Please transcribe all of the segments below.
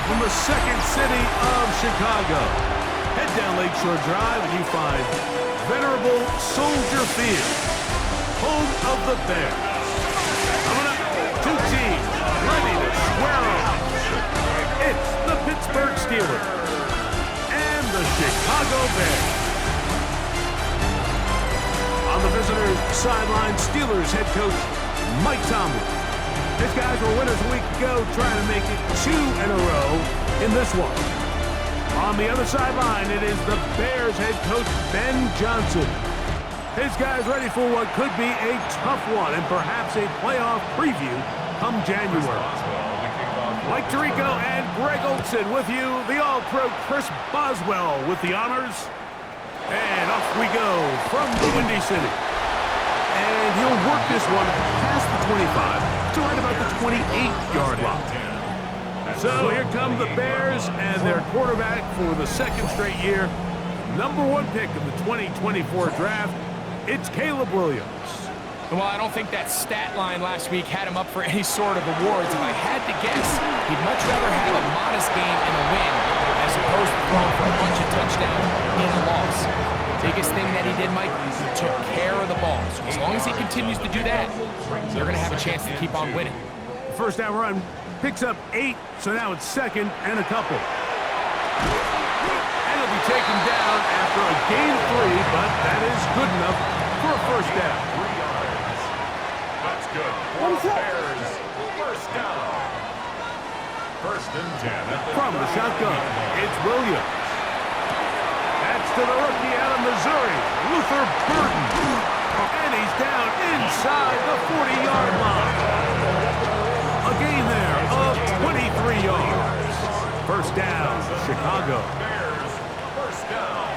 from the second city of Chicago. Head down Lakeshore Drive and you find venerable Soldier Field, home of the Bears. Coming up, two teams ready to square off. It's the Pittsburgh Steelers and the Chicago Bears. On the visitors' sideline, Steelers head coach Mike Tomlin. His guys were winners a week ago, trying to make it 2 in a row in this one. On the other sideline, it is the Bears head coach Ben Johnson. His guys ready for what could be a tough one and perhaps a playoff preview come January. Mike Tirico and Greg Olson with you. The All-Pro Chris Boswell with the honors. And off we go from the Windy City. And he'll work this one past the 25 to right about the 28-yard line. So here come the Bears and their quarterback for the second straight year. #1 pick of the 2024 draft. It's Caleb Williams. Well, I don't think that stat line last week had him up for any sort of awards. If I had to guess, he'd much rather have a modest game and a win as opposed to throwing for a bunch of touchdowns in a loss. The biggest thing that he did, Mike, he took care of the ball. So as long as he continues to do that, they're going to have a chance to keep on winning. First down run picks up 8, so now it's second and a couple. And he'll be taken down after a gain of 3, but that is good enough for a first down. 3 yards. That's good. Bears, first down. First and 10. From the shotgun, it's Williams. That's to the rookie out of Missouri, Luther Burden. And he's down inside the 40-yard line. A gain there of 23 yards. First down, Chicago. Bears, first down.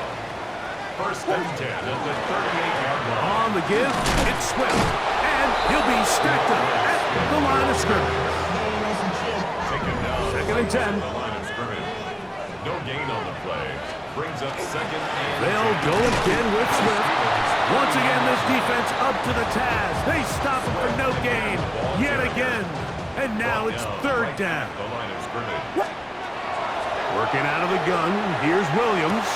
First and 10 at the 38-yard line. On the give, it's Swift. And he'll be stacked up at the line of scrimmage. Taken down. Second and 10. The line of scrimmage. No gain on the play. Brings up second and They'll go again with Swift. Once again, this defense up to the task. They stop him for no gain yet again. And now it's third down. the line of scrimmage. Working out of the gun, here's Williams.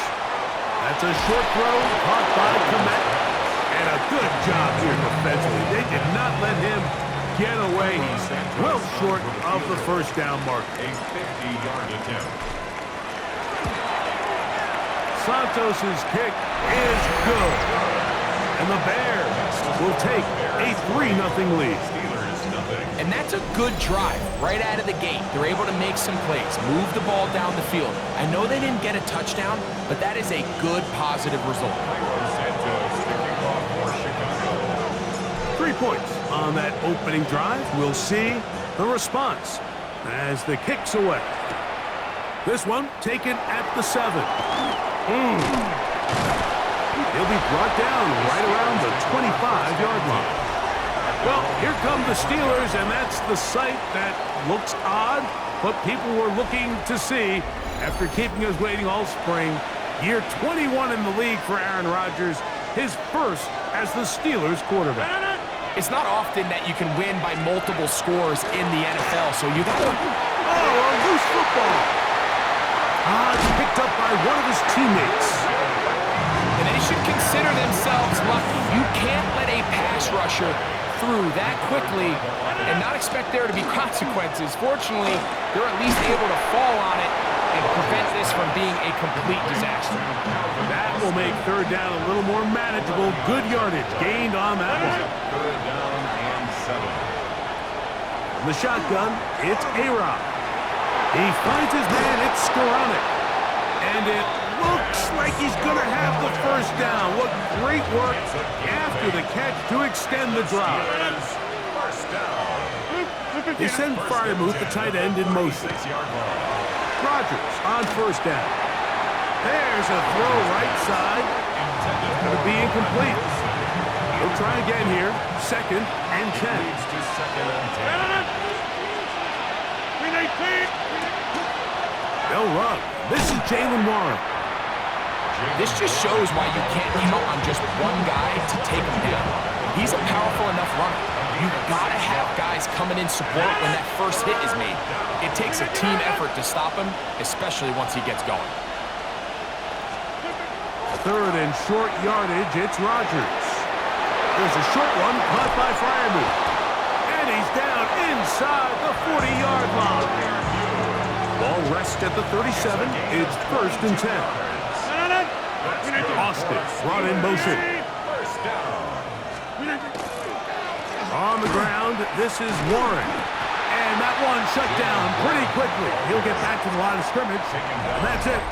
That's a short throw caught by Komet. And a good job here defensively. They did not let him get away. He's well short of the first down mark. A 50-yard attempt. Santos' kick is good. And the Bears will take a 3-0 lead. Steelers, nothing. And that's a good drive right out of the gate. They're able to make some plays, move the ball down the field. I know they didn't get a touchdown, but that is a good, positive result. Santos kicking off for Chicago. 3 points on that opening drive. We'll see the response as the kick's away. This one taken at the 7. He'll be brought down right around the 25-yard line. Well, here come the Steelers, and that's the sight that looks odd, but people were looking to see after keeping us waiting all spring. Year 21 in the league for Aaron Rodgers, his first as the Steelers quarterback. It's not often that you can win by multiple scores in the NFL, so you got to... Oh, a loose football. It's picked up by one of his teammates. And they should consider themselves lucky. You can't let a pass rusher through that quickly and not expect there to be consequences. Fortunately, they're at least able to fall on it and prevent this from being a complete disaster. That will make third down a little more manageable. Good yardage gained on that one. Third down and 7. In the shotgun, it's A-Rod. He finds his man, it's Skoranek. And it looks like he's going to have the first down. What great work after the catch to extend the drive. First down. They send Freiermuth, the tight end, in motion. 6-yard line. Rodgers on first down. There's a throw right side. Going to be incomplete. He'll try again here. Second and 10. Leads to second and 10. They'll run. This is Jalen Warren. This just shows why you can't count on just one guy to take him down. He's a powerful enough runner. You've got to have guys coming in support when that first hit is made. It takes a team effort to stop him, especially once he gets going. Third and short yardage, it's Rodgers. There's a short one caught by Fryermuth. And he's down inside the 40-yard line. Ball rests at the 37. It's 1st and 10. Austin brought in motion. On the ground, this is Warren. And that one shut down pretty quickly. He'll get back to the line of scrimmage. And that's it.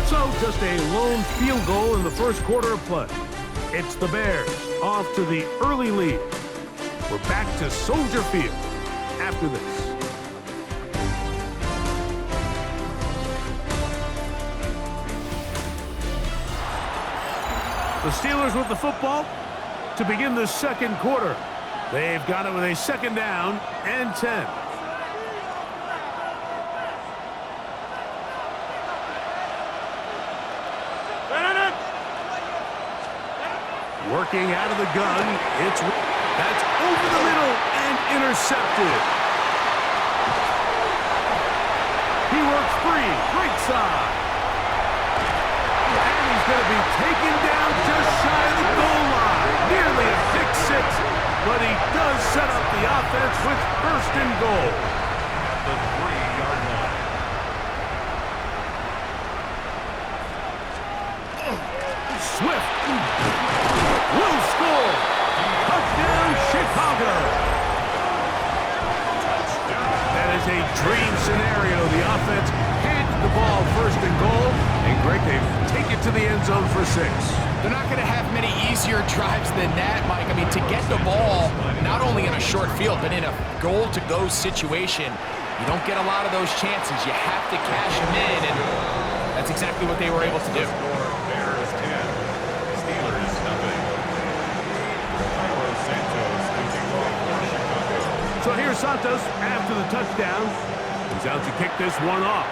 So just a lone field goal in the first quarter of play. It's the Bears off to the early lead. We're back to Soldier Field after this. The Steelers with the football to begin the second quarter. They've got it with a 2nd down and 10. Working out of the gun, that's over the middle and intercepted. He works free, right side. And he's going to be taken down just shy of the goal line. Nearly a pick six, but he does set up the offense with 1st and goal. The 3-yard line. Swift will score. Touchdown, Chicago. That is a dream scenario. The offense hands the ball 1st and goal. And Greg, they take it to the end zone for 6. They're not going to have many easier drives than that, Mike. I mean, to get the ball, not only in a short field, but in a goal-to-go situation, you don't get a lot of those chances. You have to cash them in, and that's exactly what they were able to do. Bears 10, Steelers nothing. So here's Santos after the touchdown. He's out to kick this one off.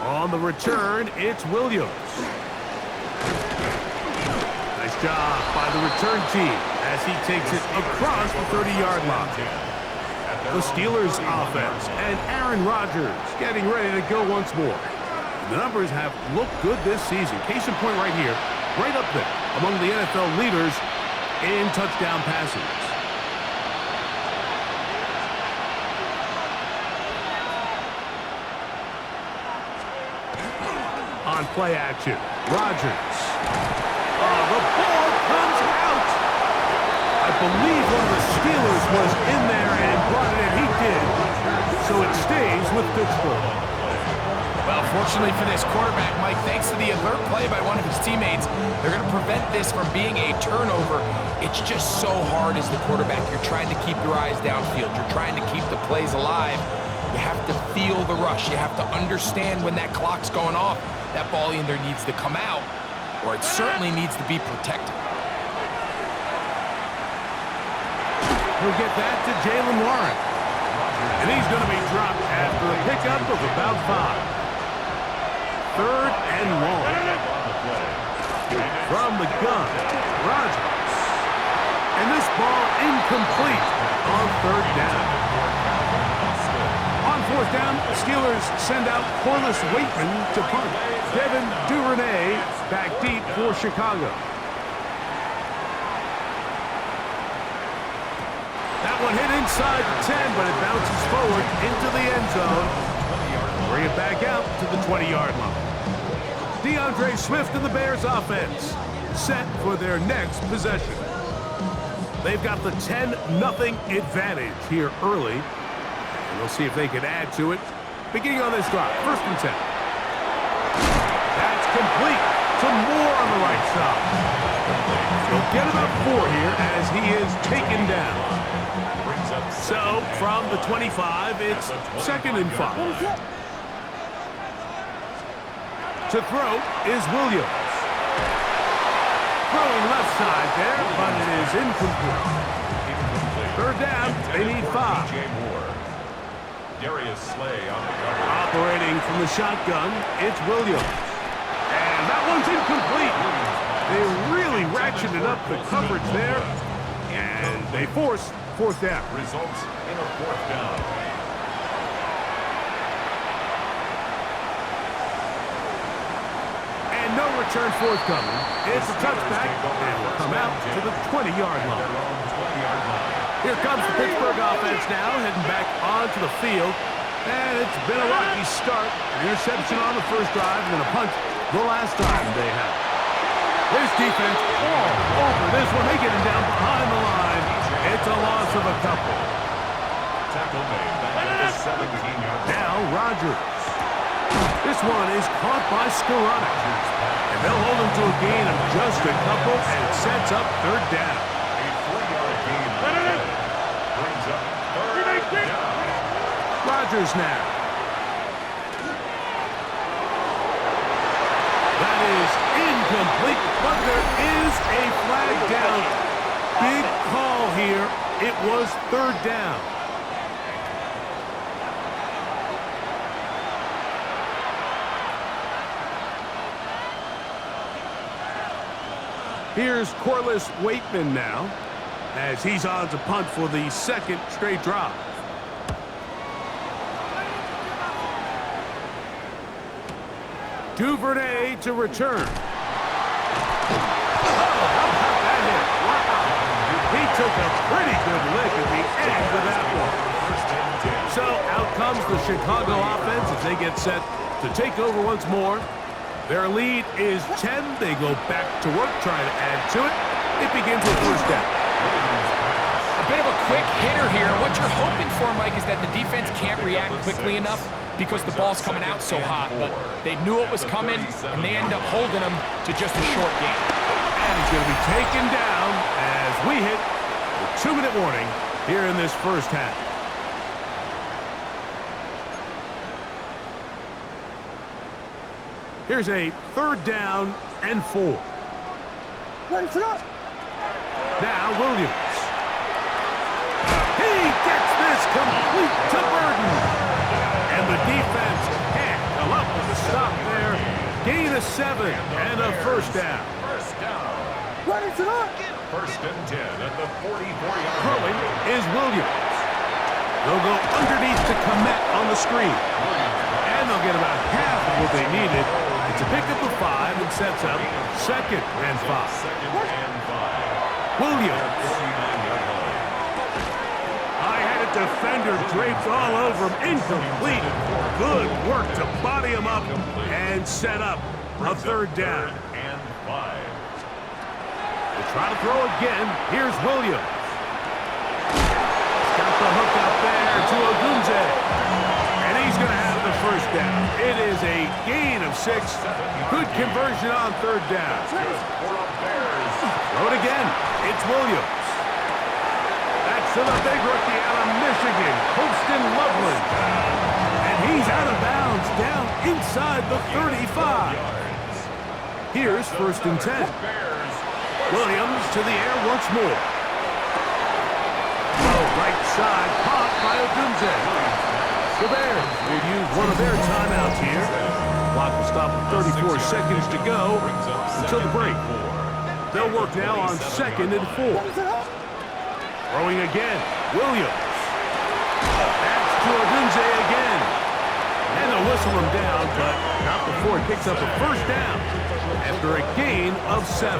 On the return, it's Williams. Nice job by the return team as he takes it across the 30-yard line. The Steelers offense and Aaron Rodgers getting ready to go once more. The numbers have looked good this season. Case in point right here, right up there among the NFL leaders in touchdown passes. On play action, Rodgers. The ball comes out. I believe one of the Steelers was in there and brought it in. He did. So it stays with Pittsburgh. Well, fortunately for this quarterback, Mike, thanks to the alert play by one of his teammates, they're going to prevent this from being a turnover. It's just so hard as the quarterback. You're trying to keep your eyes downfield. You're trying to keep the plays alive. You have to feel the rush. You have to understand when that clock's going off. That ball either needs to come out, or it certainly needs to be protected. He'll get that to Jalen Warren. And he's going to be dropped after a pickup of about 5. 3rd and long. From the gun, Rodgers. And this ball incomplete on 3rd down. On 4th down, Steelers send out Corliss Waitman to punt. Devin Duvernay back deep for Chicago. That one hit inside the 10, but it bounces forward into the end zone. Bring it back out to the 20-yard line. DeAndre Swift and the Bears offense set for their next possession. They've got the 10-0 advantage here early. And we'll see if they can add to it. Beginning on this drive, 1st and 10. That's complete to Moore on the right side. He'll get about 4 here as he is taken down. So from the 25, it's 2nd and 5. To throw is Williams. Throwing left side there, but it is incomplete. 3rd down, they need 5. Darius Slay on the cover. Operating from the shotgun, it's Williams. And that one's incomplete. They really ratcheted up the coverage there, and they force fourth down. Results in a fourth down. And no return forthcoming. It's a touchback, and will come out to the 20-yard line. Here comes the Pittsburgh offense now, heading back onto the field. And it's been a rocky start. An interception on the first drive, and then a punt the last time they had. This defense all over this one. They get him down behind the line. It's a loss of a couple. Tackle made back at the 17-yard line. Now Rodgers. This one is caught by Skoranek. And they'll hold him to a gain of just a couple, and it sets up third down. A 4-yard gain brings up third down. Rodgers now. That is incomplete, but there is a flag down. Big call here. It was third down. Here's Corliss Waitman now, as he's on to punt for the second straight drive. Duvernay to return. Oh, how about that hit? Wow. He took a pretty good lick at the end of that one. So out comes the Chicago offense as they get set to take over once more. Their lead is 10. They go back to work, trying to add to it. It begins with first down. A bit of a quick hitter here. What you're hoping for, Mike, is that the defense can't react quickly enough because the ball's coming out so hot. But they knew it was coming, and they end up holding them to just a short game. And he's going to be taken down as we hit the 2-minute warning here in this first half. Here's a third down and 4. Now Williams. He gets this complete to Burden. And the defense can't come up with a stop there. Gain of 7 and a first down. First down. First and 10 at the 44-yard Throwing line. is Williams. They'll go underneath to Komet on the screen. And they'll get about half of what they needed. It's a pickup of 5 and sets up second and 5. Second and 5. Williams. 49-yard line. I had a defender draped all over him. Incomplete. Good work to body him up and set up a third down. And 5. They try to throw again. Here's Williams. Got the hook up there to Ogunze. And he's going to have the first down. It is a gain of 6. Good conversion on third down. Throw it again. It's Williams. That's to the big rookie out of Michigan, Colston Loveland. And he's out of bounds down inside the 35. Here's first and 10. Williams to the air once more. Right side, caught by Ogunze. The Bears will use one of their timeouts here. Clock will stop with 34 seconds to go until the break. They'll work now on second and 4. Throwing again, Williams. That's to Ogunze again. And they'll whistle him down, but not before he picks up a first down after a gain of 7.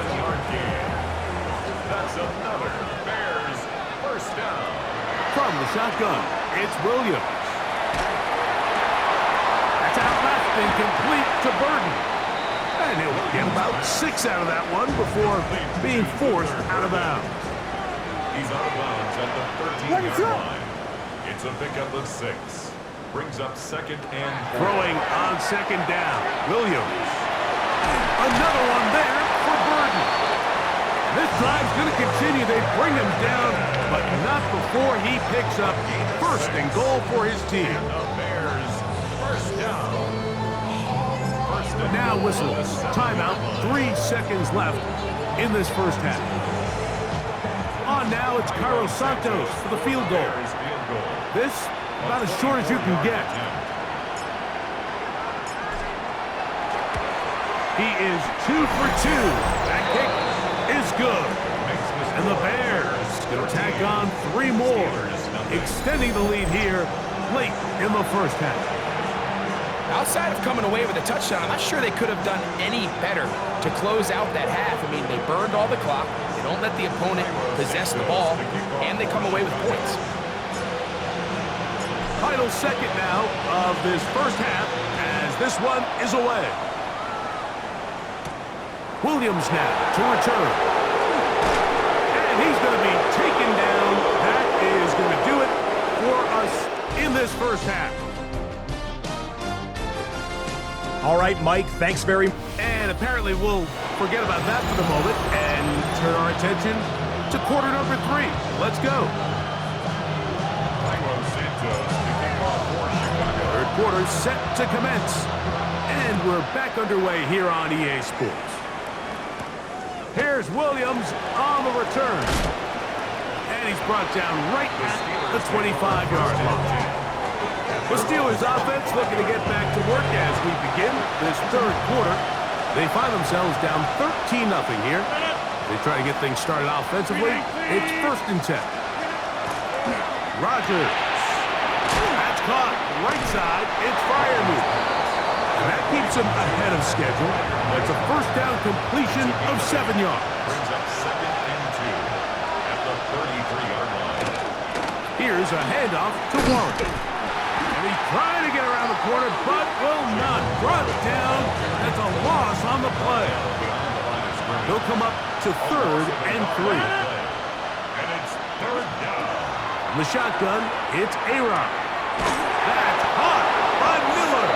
That's another Bears first down. From the shotgun, it's Williams. That's out left and complete to Burden. And he'll get about 6 out of that one before being forced out of bounds. He's out of bounds at the 13-yard line. It's a pickup of 6. Brings up second and 4. Throwing on second down, Williams. Another one there for Burden. This drive's going to continue. They bring him down, but not before he picks up first and goal for his team. The Bears first down. First and Now whistles. Timeout. 3 seconds left in this first half. On now, it's Carlos Santos for the field goal. Bears field goal. This about as short as you can get. He is 2 for 2. That kick is good. And the Bears going to tack on 3 more, extending the lead here late in the first half. Outside of coming away with a touchdown, I'm not sure they could have done any better to close out that half. I mean, they burned all the clock. They don't let the opponent possess the ball, and they come away with points. Final second now of this first half as this one is away. Williams now to return. And he's going to be taken down. That is going to do it for us in this first half. All right, Mike, thanks very much. And apparently we'll forget about that for the moment and turn our attention to quarter number 3. Let's go. Third quarter set to commence. And we're back underway here on EA Sports. Here's Williams on the return. And he's brought down right at the 25-yard line. The Steelers offense looking to get back to work as we begin this third quarter. They find themselves down 13-0 here. They try to get things started offensively. It's 1st and 10. Rodgers. That's caught. Right side. It's Freiermuth. And that keeps him ahead of schedule. It's a first down completion of 7 yards. Brings up 2nd and 2 at the 33-yard line. Here's a handoff to Warren. And he's trying to get around the corner, but will not. Brought down. That's a loss on the play. He'll come up to 3rd and 3. And it's 3rd down. From the shotgun, it's A-Rod. That's caught by Miller.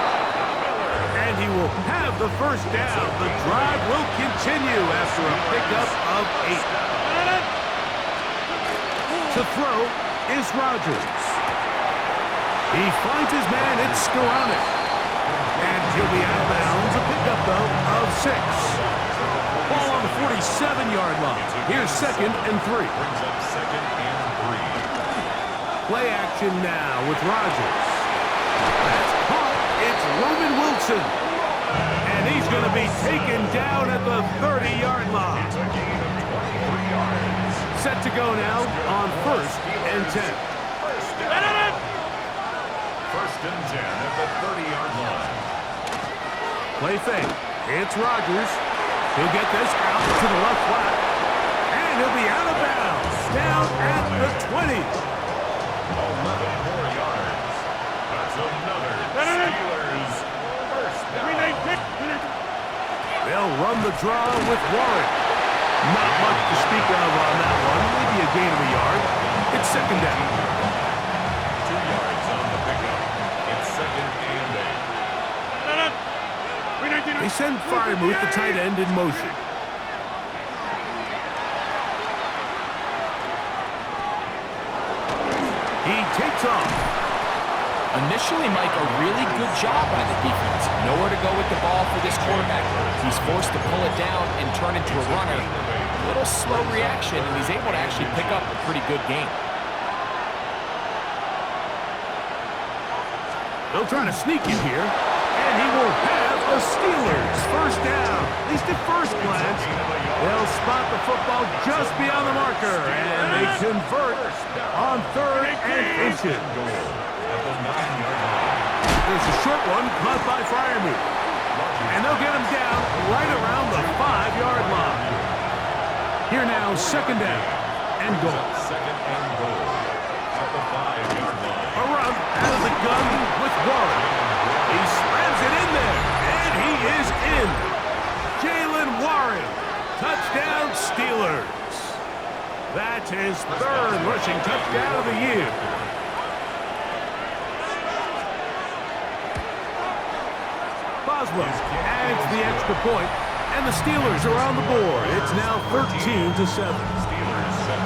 And he will have the first down. The drive will continue after a pickup of 8. To throw is Rodgers. He finds his man, it's Skoranek. And he'll be out of bounds. A pickup, though, of 6. Ball on the 47-yard line. Here's 2nd and 3. Brings up 2nd and 3. Play action now with Rodgers. That's caught. It's Roman Wilson. And he's going to be taken down at the 30-yard line. It's a gain of 23 yards. Set to go now on 1st and 10. First and 10 at the 30-yard line. Play fake. It's Rodgers. He'll get this out to the left flat. And he'll be out of bounds. Down at the 20. 11 more yards. That's another Steelers first down. They'll run the draw with Warren. Not much to speak of on that one. Maybe a gain of a yard. It's 2nd down. 2 yards on the pickup. It's 2nd and 8. They send Freiermuth, the tight end, in motion. He takes off. Initially, Mike, a really good job by the defense. Nowhere to go with the ball for this quarterback. He's forced to pull it down and turn into a runner. A little slow reaction, and he's able to actually pick up a pretty good game. They'll try to sneak in here, and he will have the Steelers first down. At least at first glance, they'll spot the football just beyond the marker, and they convert on 3rd and inches. At the 9-yard line. There's a short one caught by Freiermuth, and they'll get him down right around the 5-yard line. Here now, 2nd down and goal. 2nd and goal at the 5-yard line. A run out of the gun with Warren. He slams it in there, and he is in. Jalen Warren, touchdown Steelers. That's his 3rd rushing touchdown of the year. Boswell adds the extra point, and the Steelers are on the board. It's now 13-7. Steelers 7.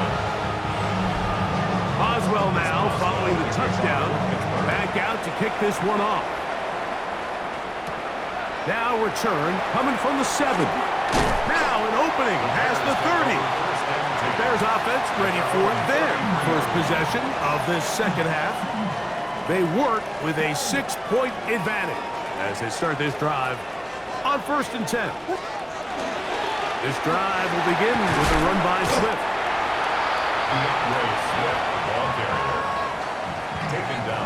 Boswell now, following the touchdown, back out to kick this one off. Now return, coming from the 7. Now an opening past the 30. The Bears offense ready for it there. First possession of this second half. They work with a 6-point advantage as they start this drive on 1st and 10. This drive will begin with a run by Swift.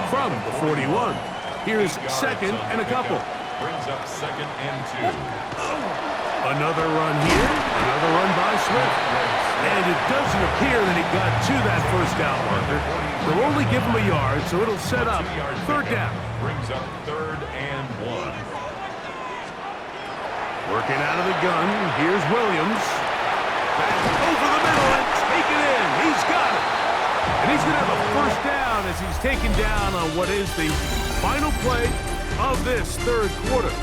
From the 41, here's 2nd and a couple. Brings up 2nd and 2. Another run here, another run by Swift. And it doesn't appear that he got to that first down marker. They'll only give him a yard, so it'll set up 3rd down. Brings up 3rd and 1. Working out of the gun, here's Williams. Back over the middle and take it in. He's got it. And he's going to have a 1st down as he's taken down on what is the final play of this 3rd quarter.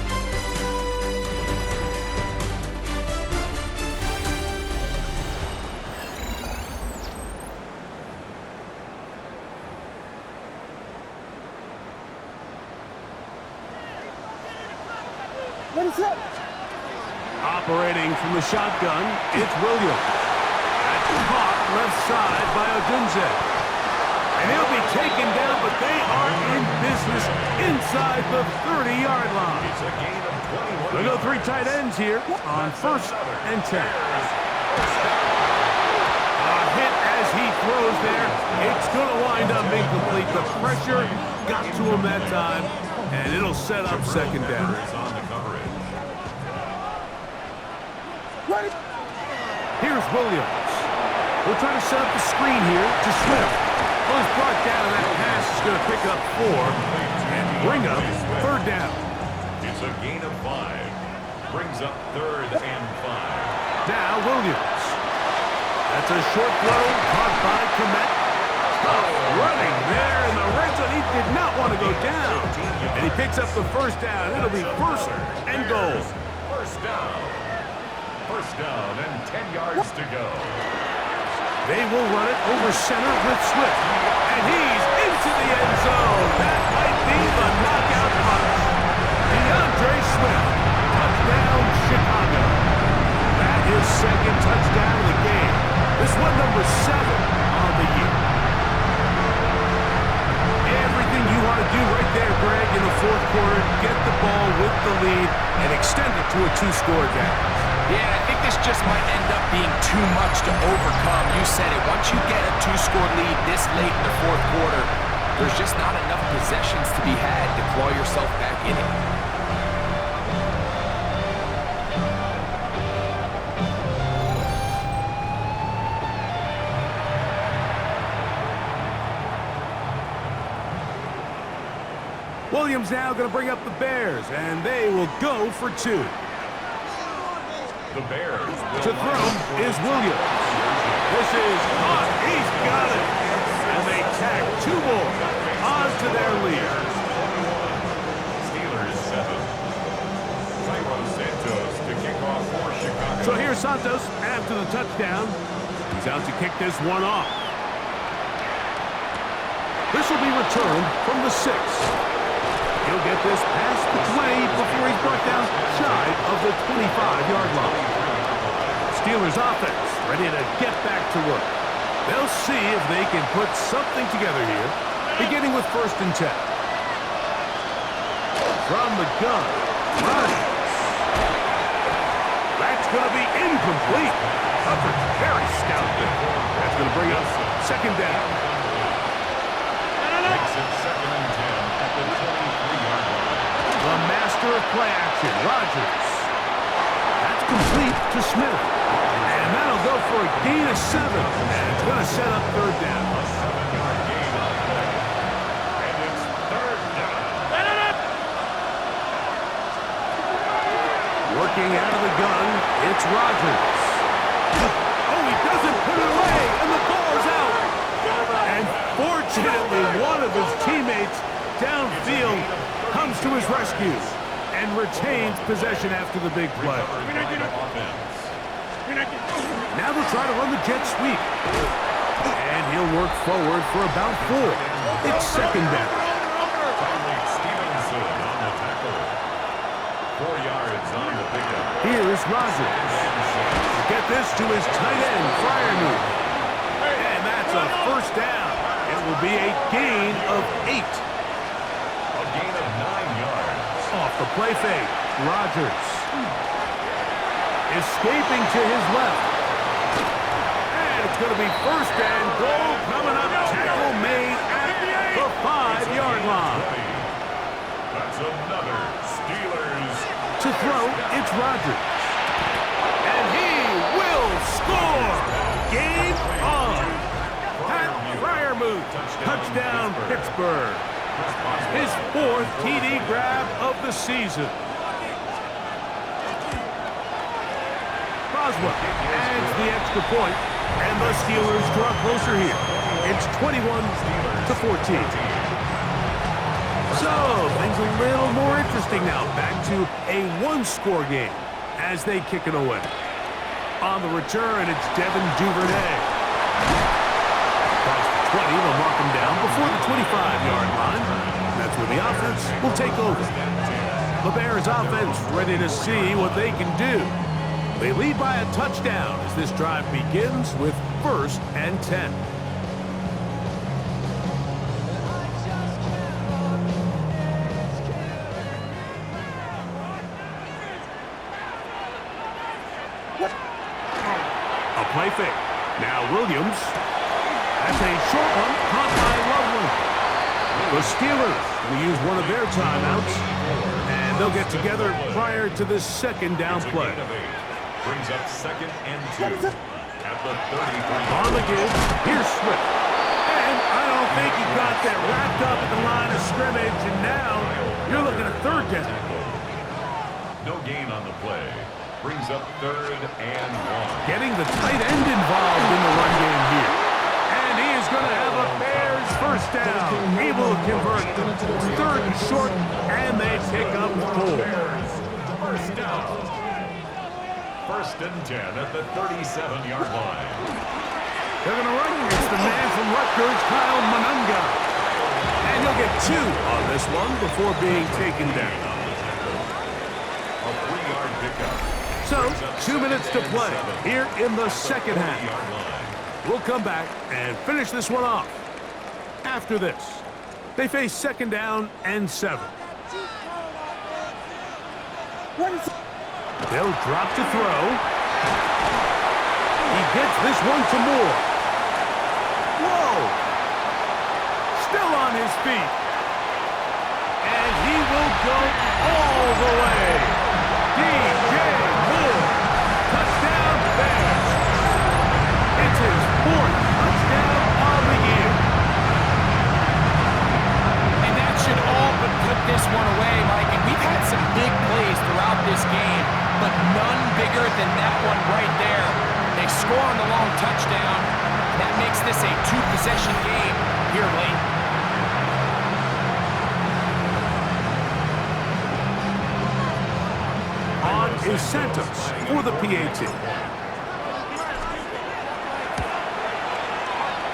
What is that? Operating from the shotgun, it's Williams. That's caught left side by Odunze. And he'll be taken down, but they are in business inside the 30-yard line. It's a gain of 21. They'll go 3 tight ends here on 1st and 10. A hit as he throws there. It's going to wind up incomplete. The pressure got to him that time, and it'll set up 2nd down. Here's Williams. We'll try to set up the screen here to Swift. Well, he's brought down, and that pass is going to pick up 4 and bring up 3rd down. It's a gain of 5. Brings up 3rd and 5. Now Williams. That's a short throw caught by Komet. Running there in the red zone. He did not want to go down. And he picks up the 1st down. It'll be 1st and goal. 1st down. 1st down and 10 yards to go. They will run it over center with Swift. And he's into the end zone. That might be the knockout punch. DeAndre Swift. Touchdown, Chicago. That is 2nd touchdown of the game. This one number 7 on the year. Everything you want to do right there, Greg, in the 4th quarter, get the ball with the lead and extend it to a 2-score advantage. Yeah, I think this just might end up being too much to overcome. You said it. Once you get a 2-score lead this late in the 4th quarter, there's just not enough possessions to be had to claw yourself back in it. Williams now going to bring up the Bears, and they will go for 2. The Bears To throw is Williams. This is caught. He's got it. And they tack 2 more onto their lead. Steelers 7. Cairo Santos to kick off for Chicago. So here's Santos after the touchdown. He's out to kick this one off. This will be returned from the 6. He'll get this past the 20 before he's brought down shy of the 25-yard line. Steelers offense ready to get back to work. They'll see if they can put something together here, beginning with 1st and 10. From the gun, Rodgers. That's going to be incomplete. Coverage very stout there. That's going to bring us 2nd down. Makes it 2nd and 10 at the 23-yard line. The master of play action, Rodgers. That's complete to Smith. And that'll go for a gain of 7. And it's going to set up 3rd down. A 7-yard gain on play. And it's 3rd down. Working out of the gun, it's Rodgers. Oh, he doesn't put it away, and the ball is out. And fortunately, one of his teammates downfield comes to his rescue and retains possession after the big play. Now they'll try to run the jet sweep. And he'll work forward for about 4. It's 2nd down. Stevenson on the tackle. 4 yards on the pickup. Here's Rodgers. Get this to his tight end, Freiermuth. And that's a 1st down. It will be a gain of 8. The play fake. Rodgers. Escaping to his left. And it's going to be first and goal coming up. Tackle made at the 5-yard line. That's another Steelers. To throw, it's Rodgers. And he will score. Game on. Pat Fryermuth. Touchdown, Pittsburgh. His 4th TD grab of the season. Boswell adds the extra point, and the Steelers draw closer here. It's 21-14. So, things a little more interesting now. Back to a one-score game as they kick it away. On the return, it's Devin Duvernay. Across the 20, they'll mark him down before the 25-yard line. That's where the offense will take over. The Bears offense ready to see what they can do. They lead by a touchdown as this drive begins with 1st and 10. A play fake. Now Williams. That's a short one caught by Loveland. The Steelers will use one of their timeouts, and they'll get together prior to this second down play. Brings up 2nd and 2 at the 33. On the give, here's Swift. And I don't think he got that wrapped up at the line of scrimmage, and now you're looking at 3rd down. No gain on the play. Brings up 3rd and 1. Getting the tight end involved in the run game here. And he is going to have a Bears first down. Able to convert 3rd and short, and they pick up 4. First down. 1st and 10 at the 37-yard line. They're going to run against the man from Rutgers, Kyle Monunga. And he'll get 2 on this one before being taken down. A 3-yard pickup. So, 2 minutes to play here in the second half. We'll come back and finish this one off. After this, they face 2nd down and 7. They'll drop to throw. He gets this one to Moore. Whoa! Still on his feet. And he will go all the way. DJ Moore. Touchdown, Bears. It's his 4th touchdown of the year. And that should all but put this one away, Mike. And we've had some big plays throughout this game, but none bigger than that one right there. They score on the long touchdown. That makes this a 2-possession game here late. On is Santos for the PAT.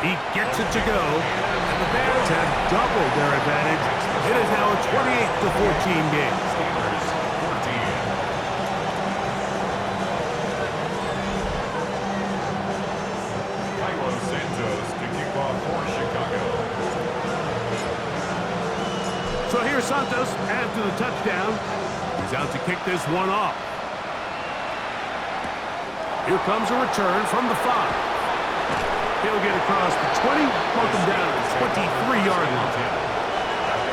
He gets it to go, and the Bears have doubled their advantage. It is now a 28-14 game. So here's Santos after the touchdown. He's out to kick this one off. Here comes a return from the 5. He'll get across the 20, mark him down at the 23-yard line.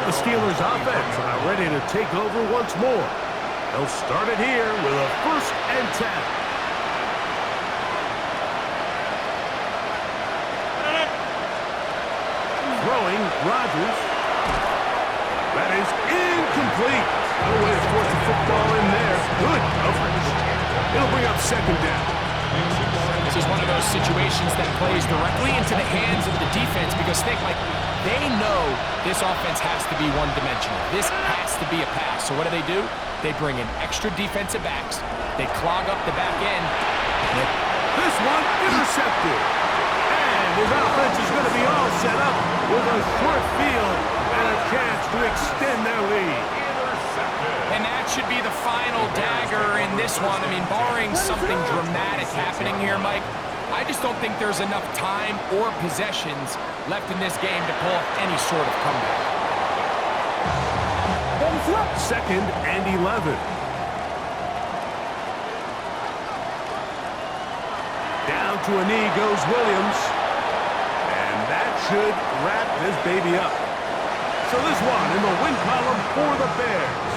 The Steelers offense are ready to take over once more. They'll start it here with a 1st and 10. Throwing, Rodgers. That is incomplete. No way to force the football in there. Good coverage. It'll bring up 2nd down. This is one of those situations that plays directly into the hands of the defense because they know this offense has to be one-dimensional. This has to be a pass. So what do? They bring in extra defensive backs. They clog up the back end. This one intercepted. And his offense is going to be all set up with a short field and a chance to extend their lead. And that should be the final dagger in this one. I mean, barring something dramatic happening here, Mike, I just don't think there's enough time or possessions left in this game to pull off any sort of comeback. Second and 11. Down to a knee goes Williams. And that should wrap this baby up. So this one in the win column for the Bears.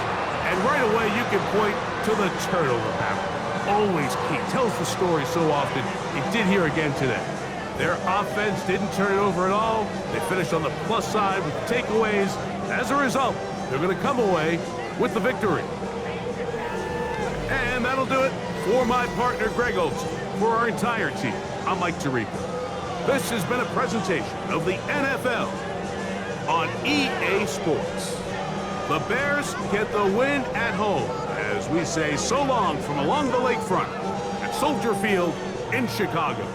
And right away you can point to the turnover battle. Always key. Tells the story so often. It did here again today. Their offense didn't turn it over at all. They finished on the plus side with takeaways. As a result, they're going to come away with the victory. And that'll do it for my partner, Greg Olson. For our entire team, I'm Mike Tirico. This has been a presentation of the NFL on EA Sports. The Bears get the win at home as we say so long from along the lakefront at Soldier Field in Chicago.